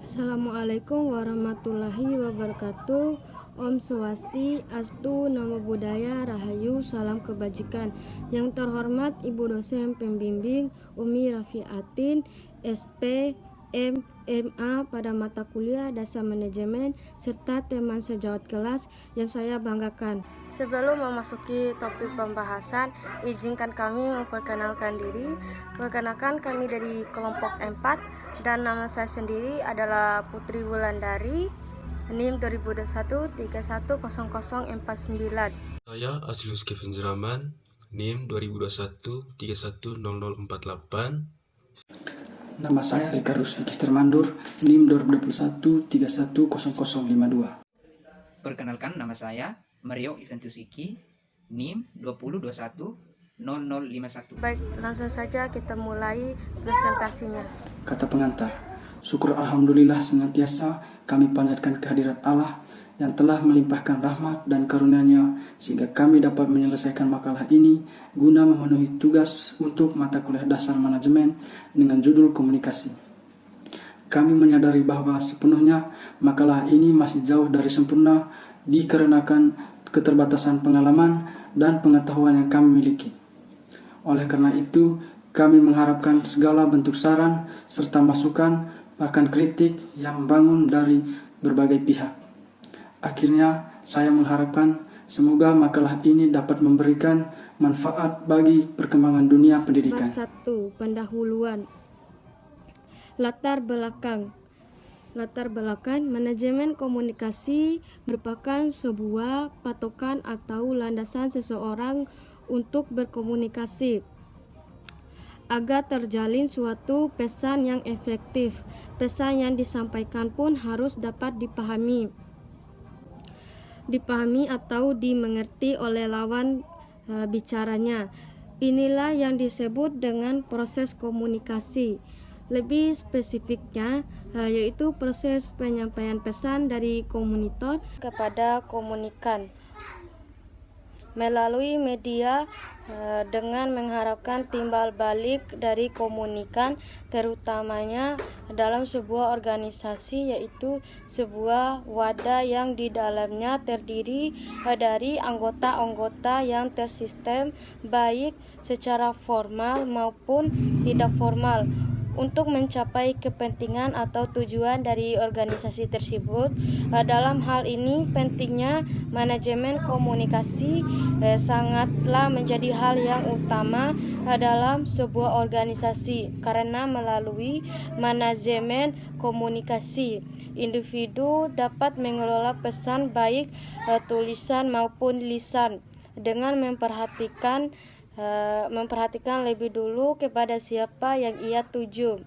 Assalamualaikum warahmatullahi wabarakatuh. Om Swasti, Astu, Namo Buddhaya, Rahayu, Salam Kebajikan. Yang terhormat Ibu dosen pembimbing Umi Rafiatin, SP, MMA pada mata kuliah Dasar Manajemen serta teman sejawat kelas yang saya banggakan. Sebelum memasuki topik pembahasan, izinkan kami memperkenalkan diri. Perkenalkan, kami dari kelompok 4 dan nama saya sendiri adalah Putri Wulandari, NIM 2021 310049. Saya Aslius Kevin Zeraman, NIM 2021 310048. Nama saya Ricarus Fikis Termandur, NIM 2021 310052. Perkenalkan, nama saya Mario Iventusiki, NIM 2021 0051. Baik, langsung saja kita mulai presentasinya. Kata pengantar, syukur Alhamdulillah senantiasa kami panjatkan kehadirat Allah yang telah melimpahkan rahmat dan karunia-Nya sehingga kami dapat menyelesaikan makalah ini guna memenuhi tugas untuk mata kuliah dasar manajemen dengan judul komunikasi. Kami menyadari bahwa sepenuhnya makalah ini masih jauh dari sempurna dikarenakan keterbatasan pengalaman dan pengetahuan yang kami miliki. Oleh karena itu, kami mengharapkan segala bentuk saran serta masukan, bahkan kritik yang membangun dari berbagai pihak. Akhirnya, saya mengharapkan semoga makalah ini dapat memberikan manfaat bagi perkembangan dunia pendidikan. Bab 1. Pendahuluan. Latar belakang. Manajemen komunikasi merupakan sebuah patokan atau landasan seseorang untuk berkomunikasi agar terjalin suatu pesan yang efektif. Pesan yang disampaikan pun harus dapat dipahami atau dimengerti oleh lawan bicaranya. Inilah yang disebut dengan proses komunikasi. Lebih spesifiknya, yaitu proses penyampaian pesan dari komunitor kepada komunikan melalui media dengan mengharapkan timbal balik dari komunikan, terutamanya dalam sebuah organisasi, yaitu sebuah wadah yang di dalamnya terdiri dari anggota-anggota yang tersistem baik secara formal maupun tidak formal untuk mencapai kepentingan atau tujuan dari organisasi tersebut. Dalam hal ini pentingnya manajemen komunikasi sangatlah menjadi hal yang utama dalam sebuah organisasi, karena melalui manajemen komunikasi individu dapat mengelola pesan baik tulisan maupun lisan dengan memperhatikan lebih dulu kepada siapa yang ia tuju.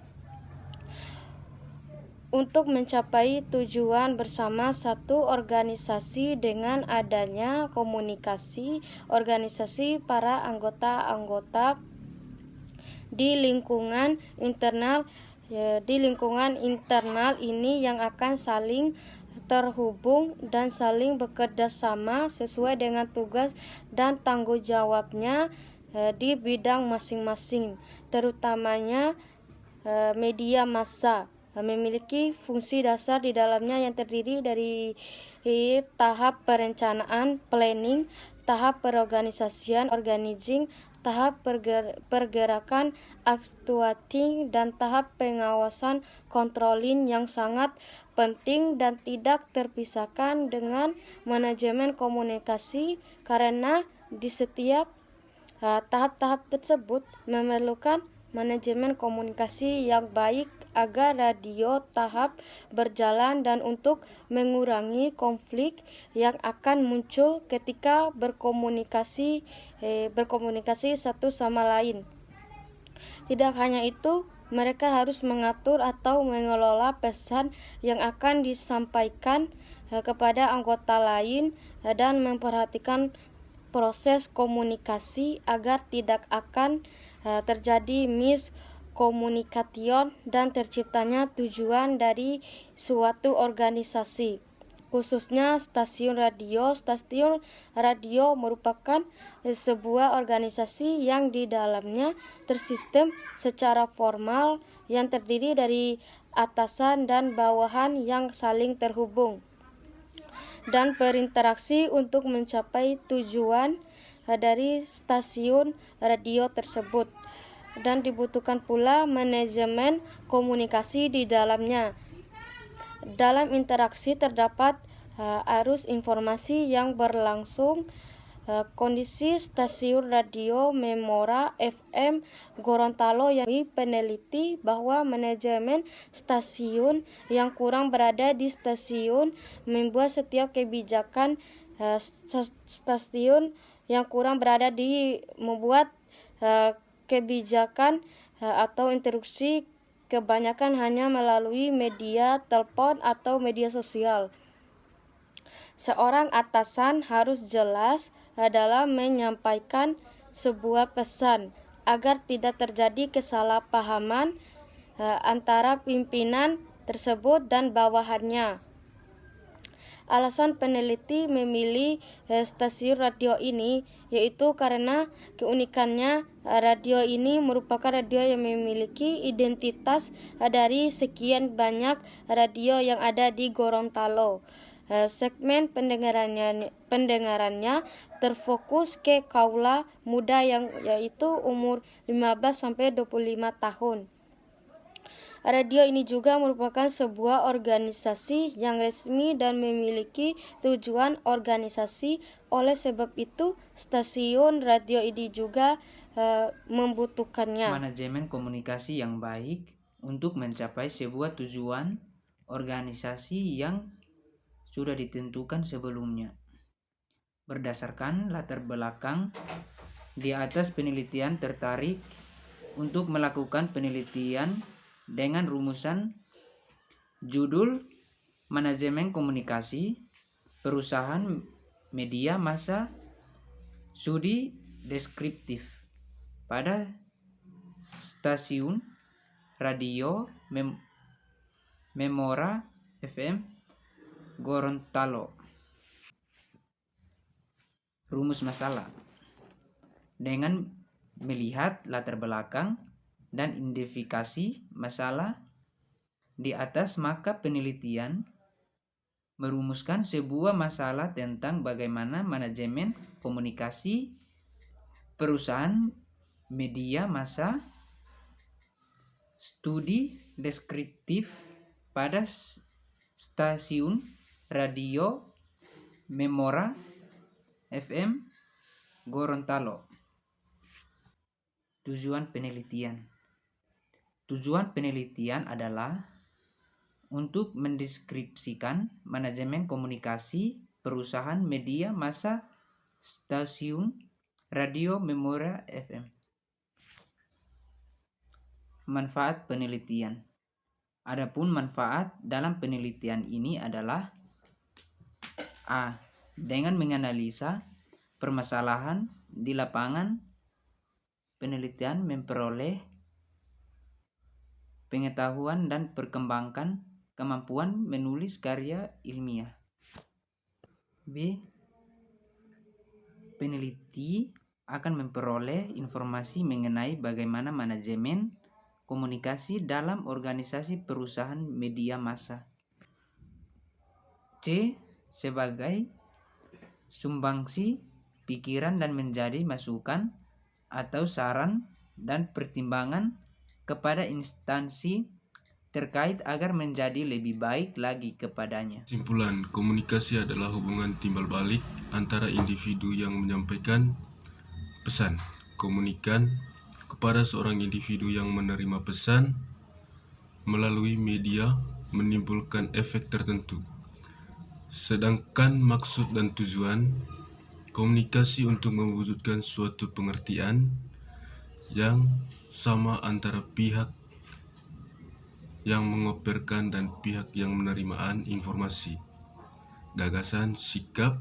Untuk mencapai tujuan bersama satu organisasi dengan adanya komunikasi organisasi para anggota-anggota di lingkungan internal ini yang akan saling terhubung dan saling bekerja sama sesuai dengan tugas dan tanggung jawabnya di bidang masing-masing. Terutamanya media massa memiliki fungsi dasar di dalamnya yang terdiri dari tahap perencanaan planning, tahap perorganisasian organizing, tahap pergerakan actuating, dan tahap pengawasan controlling yang sangat penting dan tidak terpisahkan dengan manajemen komunikasi, karena di setiap tahap-tahap tersebut memerlukan manajemen komunikasi yang baik agar radio tahap berjalan dan untuk mengurangi konflik yang akan muncul ketika berkomunikasi satu sama lain. Tidak hanya itu, mereka harus mengatur atau mengelola pesan yang akan disampaikan kepada anggota lain dan memperhatikan proses komunikasi agar tidak akan terjadi miskomunikation dan terciptanya tujuan dari suatu organisasi. Khususnya stasiun radio. Stasiun radio merupakan sebuah organisasi yang di dalamnya tersistem secara formal yang terdiri dari atasan dan bawahan yang saling terhubung dan berinteraksi untuk mencapai tujuan dari stasiun radio tersebut, dan dibutuhkan pula manajemen komunikasi di dalamnya. Dalam interaksi terdapat arus informasi yang berlangsung. Kondisi stasiun radio Memora FM Gorontalo yang peneliti bahwa manajemen stasiun yang kurang berada di stasiun membuat setiap kebijakan stasiun yang kurang berada di membuat kebijakan atau instruksi kebanyakan hanya melalui media telepon atau media sosial. Seorang atasan harus jelas dalam menyampaikan sebuah pesan agar tidak terjadi kesalahpahaman antara pimpinan tersebut dan bawahannya. Alasan peneliti memilih stasiun radio ini yaitu karena keunikannya radio ini merupakan radio yang memiliki identitas dari sekian banyak radio yang ada di Gorontalo. Segmen pendengarannya terfokus ke kaula muda yang yaitu umur 15-25 tahun. Radio ini juga merupakan sebuah organisasi yang resmi dan memiliki tujuan organisasi. Oleh sebab itu, stasiun radio ini juga membutuhkannya. Manajemen komunikasi yang baik untuk mencapai sebuah tujuan organisasi yang sudah ditentukan sebelumnya. Berdasarkan latar belakang di atas, penelitian tertarik untuk melakukan penelitian dengan rumusan judul Manajemen Komunikasi Perusahaan Media Massa Studi Deskriptif pada stasiun radio Memora FM Gorontalo. Rumus masalah. Dengan melihat latar belakang dan identifikasi masalah di atas, maka penelitian merumuskan sebuah masalah tentang bagaimana manajemen komunikasi perusahaan media massa studi deskriptif pada stasiun radio Memora FM Gorontalo. Tujuan penelitian. Tujuan penelitian adalah untuk mendeskripsikan manajemen komunikasi perusahaan media massa stasiun radio Memora FM. Manfaat penelitian. Adapun manfaat dalam penelitian ini adalah A. Dengan menganalisa permasalahan di lapangan, penelitian memperoleh pengetahuan dan perkembangkan kemampuan menulis karya ilmiah. B. Peneliti akan memperoleh informasi mengenai bagaimana manajemen komunikasi dalam organisasi perusahaan media massa. C. Sebagai sumbangsi pikiran dan menjadi masukan atau saran dan pertimbangan kepada instansi terkait agar menjadi lebih baik lagi kepadanya. Kesimpulan, komunikasi adalah hubungan timbal balik antara individu yang menyampaikan pesan komunikan kepada seorang individu yang menerima pesan melalui media menimbulkan efek tertentu. Sedangkan maksud dan tujuan komunikasi untuk mewujudkan suatu pengertian yang sama antara pihak yang mengoperkan dan pihak yang menerimaan informasi, gagasan, sikap,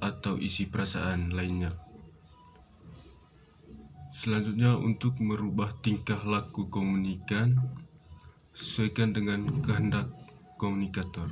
atau isi perasaan lainnya. Selanjutnya, untuk merubah tingkah laku komunikan sesuaikan dengan kehendak komunikator.